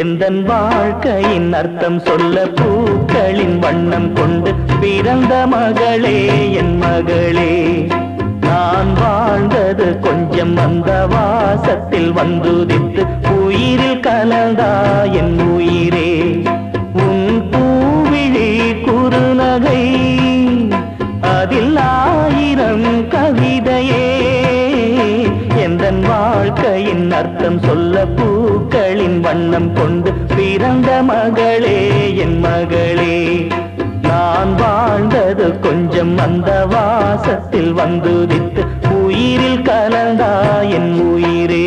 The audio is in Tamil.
எந்தன் வாழ்க்கையின் அர்த்தம் சொல்ல பூக்களின் வண்ணம் கொண்டு பிறந்த மகளே என் மகளே. நான் வாழ்ந்தது கொஞ்சம் அந்த வாசத்தில் வந்துதித்து உயிரில் கலந்தா என் உயிரே. உன் பூவிழி குறுநகை அதில் ஆயிரம் கவிதையே. எந்தன் வாழ்க்கையின் அர்த்தம் சொல்ல பூக்களின் வண்ணம் கொண்டு பிறந்த மகளே என் மகளே. நான் வாழ்ந்தது கொஞ்சம் அந்த வாசத்தில் வந்துதித்து உயிரில் கலந்தா என் உயிரே.